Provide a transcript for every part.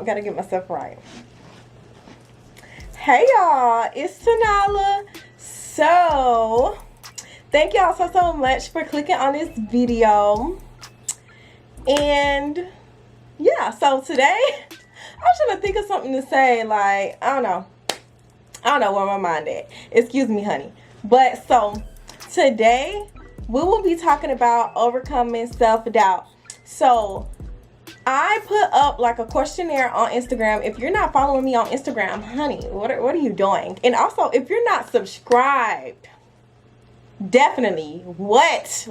Gotta get myself right. Hey y'all, it's Tanala. So thank y'all so much for clicking on this video. And yeah, so today I'm trying to think of something to say. Like, I don't know where my mind at. Excuse me, honey. But so today we will be talking about overcoming self-doubt. So I put up like a questionnaire on Instagram. If you're not following me on Instagram, honey, what are you doing? And also, if you're not subscribed, definitely, what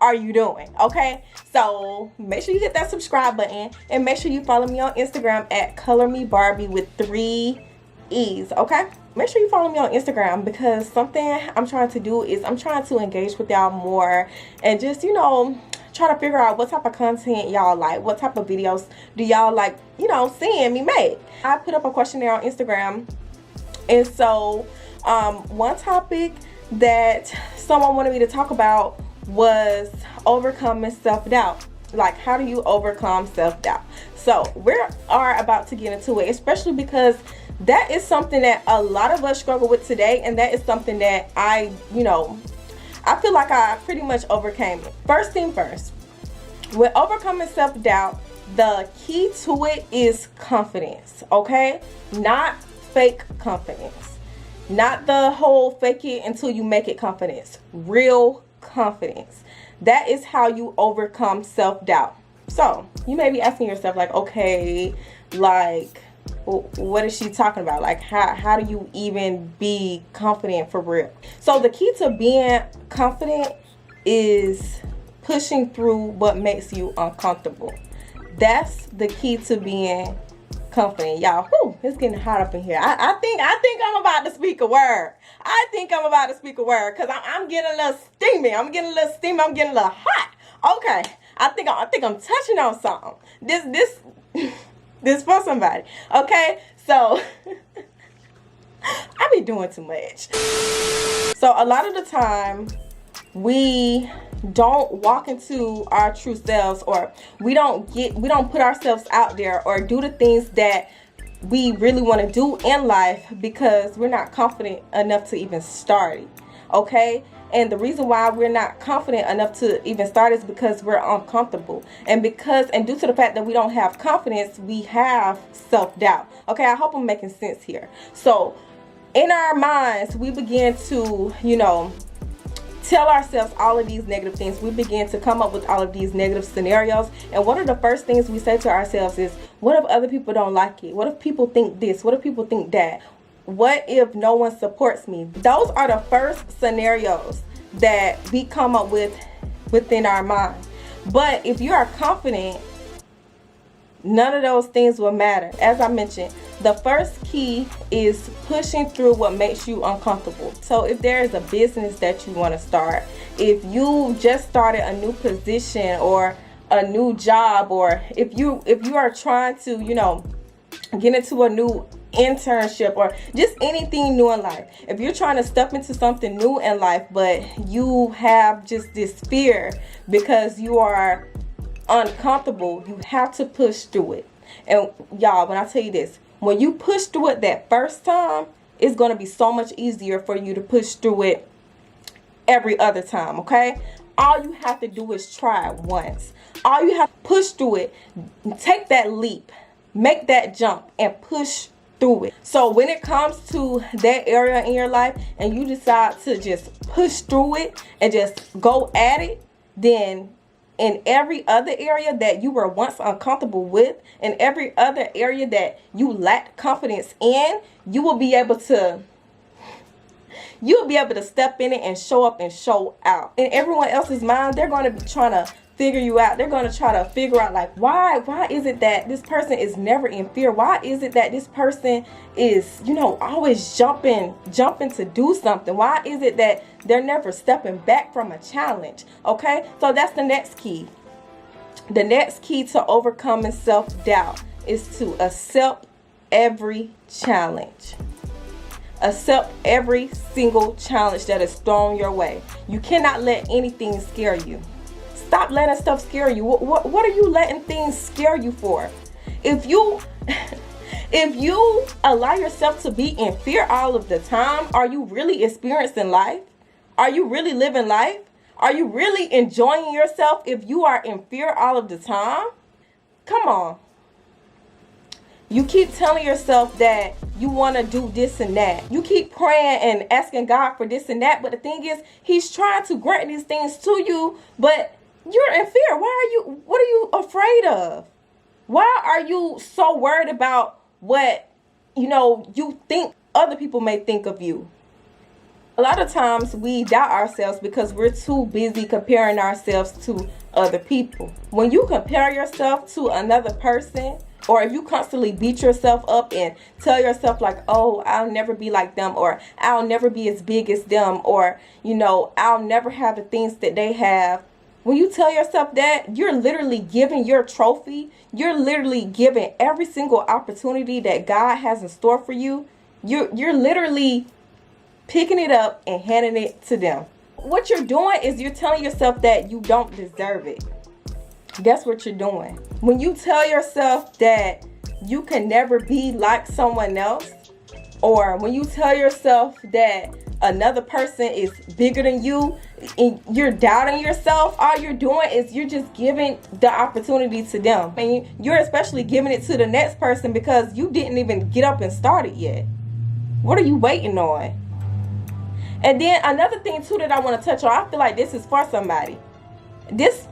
are you doing? Okay, so make sure you hit that subscribe button and make sure you follow me on Instagram at colormebarbie with 3 E's. Okay, make sure you follow me on Instagram, because something I'm trying to do is I'm trying to engage with y'all more and just, you know, try to figure out what type of content y'all like, what type of videos do y'all like, you know, seeing me make. I put up a questionnaire on Instagram, and so one topic that someone wanted me to talk about was overcoming self-doubt. Like, how do you overcome self-doubt? So we are about to get into it, especially because that is something that a lot of us struggle with today, and that is something that I feel like I pretty much overcame it. First thing first, with overcoming self-doubt, the key to it is confidence, okay? Not fake confidence. Not the whole fake it until you make it confidence. Real confidence. That is how you overcome self-doubt. So you may be asking yourself, like, okay, like, what is she talking about? Like, how do you even be confident for real? So the key to being confident is pushing through what makes you uncomfortable. That's the key to being confident, y'all. Whew, it's getting hot up in here. I think I'm about to speak a word. I think I'm about to speak a word, because I'm getting a little steamy. I'm getting a little hot. Okay, I think I'm touching on something. This for somebody. Okay, so I be doing too much. So a lot of the time we don't walk into our true selves, or we don't put ourselves out there or do the things that we really want to do in life because we're not confident enough to even start it. Okay? And the reason why we're not confident enough to even start is because we're uncomfortable. And due to the fact that we don't have confidence, we have self-doubt. Okay, I hope I'm making sense here. So in our minds, we begin to, tell ourselves all of these negative things. We begin to come up with all of these negative scenarios. And one of the first things we say to ourselves is, what if other people don't like it? What if people think this? What if people think that? What if no one supports me? Those are the first scenarios that we come up with within our mind. But if you are confident, none of those things will matter. As I mentioned, the first key is pushing through what makes you uncomfortable. So if there is a business that you want to start, if you just started a new position or a new job, or if you are trying to, get into a new internship or just anything new in life. If you're trying to step into something new in life, but you have just this fear because you are uncomfortable, you have to push through it. And y'all, when I tell you this, when you push through it that first time, it's going to be so much easier for you to push through it every other time. Okay, all you have to do is try it once. All you have to push through it, take that leap, make that jump, and push through it. So when it comes to that area in your life and you decide to just push through it and just go at it, then in every other area that you were once uncomfortable with, and every other area that you lacked confidence in, you will be able to step in it and show up and show out. In everyone else's mind, they're going to be trying to figure you out. They're going to try to figure out, like, why is it that this person is never in fear? Why is it that this person is, always jumping to do something? Why is it that they're never stepping back from a challenge? Okay, so that's the next key. The next key to overcoming self-doubt is to accept every challenge. Accept every single challenge that is thrown your way. You cannot let anything scare you. Stop letting stuff scare you. What are you letting things scare you for? If you if you allow yourself to be in fear all of the time, are you really experiencing life? Are you really living life? Are you really enjoying yourself if you are in fear all of the time? Come on. You keep telling yourself that you want to do this and that. You keep praying and asking God for this and that. But the thing is, he's trying to grant these things to you, but you're in fear. What are you afraid of? Why are you so worried about what, you think other people may think of you? A lot of times we doubt ourselves because we're too busy comparing ourselves to other people. When you compare yourself to another person, or if you constantly beat yourself up and tell yourself like, oh, I'll never be like them, or I'll never be as big as them, or, I'll never have the things that they have. When you tell yourself that, you're literally giving your trophy. You're literally giving every single opportunity that God has in store for you. You're literally picking it up and handing it to them. What you're doing is you're telling yourself that you don't deserve it. That's what you're doing. When you tell yourself that you can never be like someone else, or when you tell yourself that another person is bigger than you and you're doubting yourself, all you're doing is you're just giving the opportunity to them. And you're especially giving it to the next person because you didn't even get up and start it yet. What are you waiting on? And then another thing too that I want to touch on, I feel like this is for somebody. This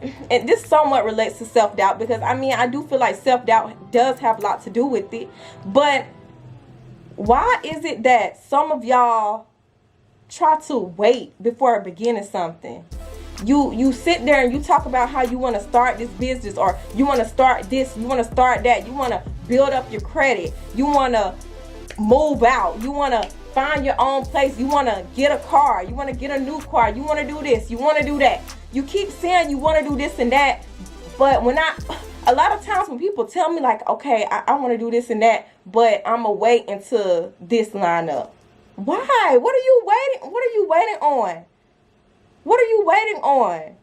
somewhat relates to self-doubt, because I do feel like self-doubt does have a lot to do with it. But why is it that some of y'all try to wait before beginning something? You sit there and you talk about how you want to start this business, or you want to start this, you want to start that, you want to build up your credit, you want to move out, you want to find your own place, you want to get a car, you want to get a new car, you want to do this, you want to do that. You keep saying you want to do this and that, but a lot of times when people tell me like, okay, I want to do this and that, but I'm gonna wait until this line up. Why? What are you waiting? What are you waiting on? What are you waiting on?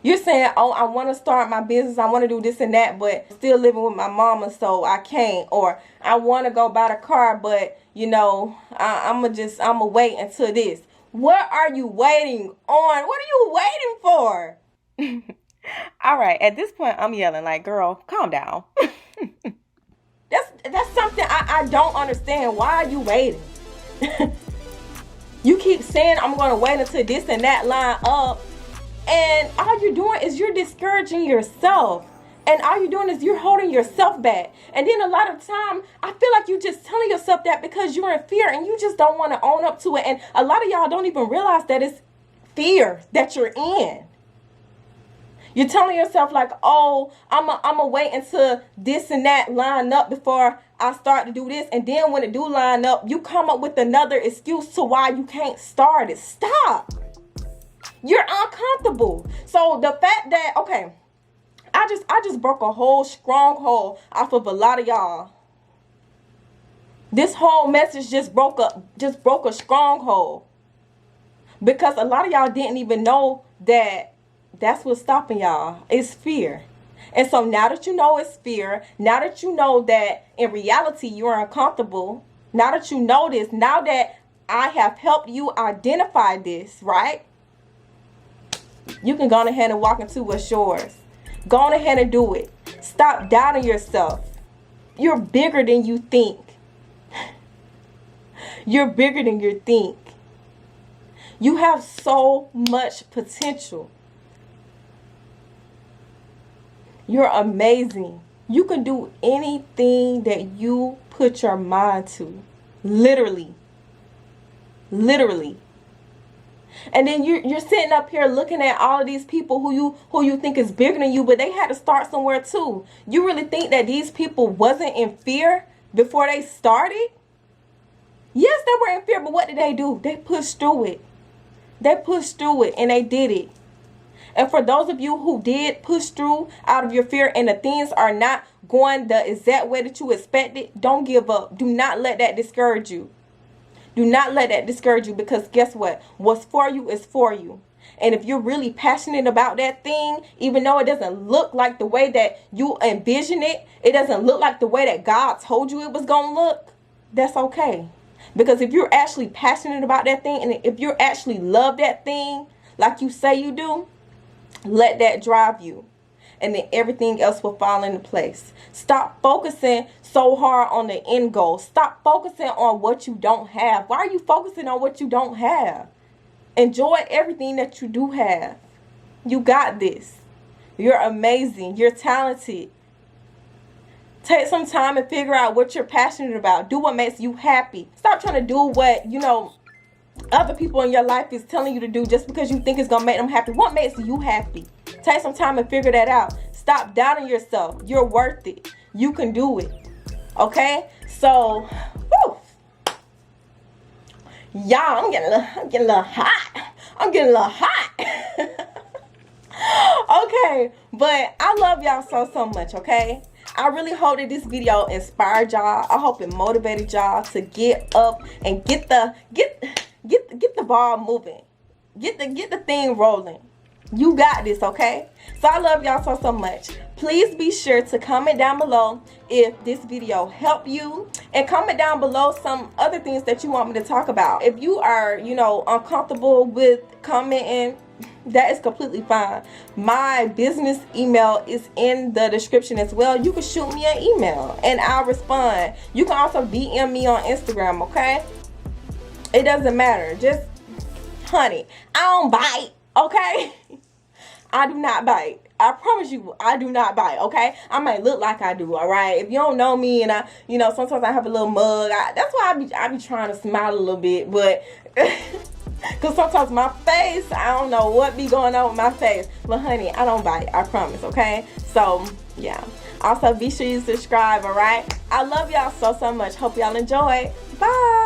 You're saying, oh, I want to start my business, I want to do this and that, but still living with my mama, so I can't. Or I want to go buy the car, but I'm gonna wait until this. What are you waiting on? What are you waiting for? All right, at this point, I'm yelling like, girl, calm down. That's something I don't understand. Why are you waiting? You keep saying, I'm going to wait until this and that line up. And all you're doing is you're discouraging yourself. And all you're doing is you're holding yourself back. And then a lot of time, I feel like you're just telling yourself that because you're in fear and you just don't want to own up to it. And a lot of y'all don't even realize that it's fear that you're in. You're telling yourself like, oh, I'm wait until this and that line up before I start to do this. And then when it do line up, you come up with another excuse to why you can't start it. Stop. You're uncomfortable. So the fact that, okay, I just broke a whole stronghold off of a lot of y'all. This whole message just broke a stronghold. Because a lot of y'all didn't even know that that's what's stopping y'all. It's fear. And so now that you know it's fear, now that you know that in reality you're uncomfortable, now that you know this, now that I have helped you identify this, right? You can go ahead and walk into what's yours. Go on ahead and do it. Stop doubting yourself. You're bigger than you think. You're bigger than you think. You have so much potential. You're amazing. You can do anything that you put your mind to. Literally. Literally. And then you're sitting up here looking at all of these people who you think is bigger than you, but they had to start somewhere too. You really think that these people wasn't in fear before they started? Yes, they were in fear, but what did they do? They pushed through it. They pushed through it and they did it. And for those of you who did push through out of your fear and the things are not going the exact way that you expected, don't give up. Do not let that discourage you. Do not let that discourage you, because guess what? What's for you is for you. And if you're really passionate about that thing, even though it doesn't look like the way that you envision it, it doesn't look like the way that God told you it was going to look, that's okay. Because if you're actually passionate about that thing, and if you actually love that thing like you say you do, let that drive you. And then everything else will fall into place. Stop focusing so hard on the end goal. Stop focusing on what you don't have. Why are you focusing on what you don't have? Enjoy everything that you do have. You got this. You're amazing. You're talented. Take some time and figure out what you're passionate about. Do what makes you happy. Stop trying to do what, other people in your life is telling you to do just because you think it's going to make them happy. What makes you happy? Take some time and figure that out. Stop doubting yourself. You're worth it. You can do it. Okay? So, whew. Y'all, I'm getting a little hot. Okay, but I love y'all so much, okay? I really hope that this video inspired y'all. I hope it motivated y'all to get up and get the ball moving. Get the thing rolling. You got this, okay? So I love y'all so much. Please be sure to comment down below if this video helped you, and comment down below some other things that you want me to talk about. If you are, uncomfortable with commenting, that is completely fine. My business email is in the description as well. You can shoot me an email and I'll respond. You can also DM me on Instagram, okay? It doesn't matter. Just, honey, I don't bite, okay? I do not bite. I promise you, I do not bite, okay? I might look like I do, all right? If you don't know me and I, sometimes I have a little mug. That's why I be trying to smile a little bit, but because sometimes my face, I don't know what be going on with my face. But honey, I don't bite, I promise, okay? So, yeah. Also, be sure you subscribe, all right? I love y'all so much. Hope y'all enjoy. Bye.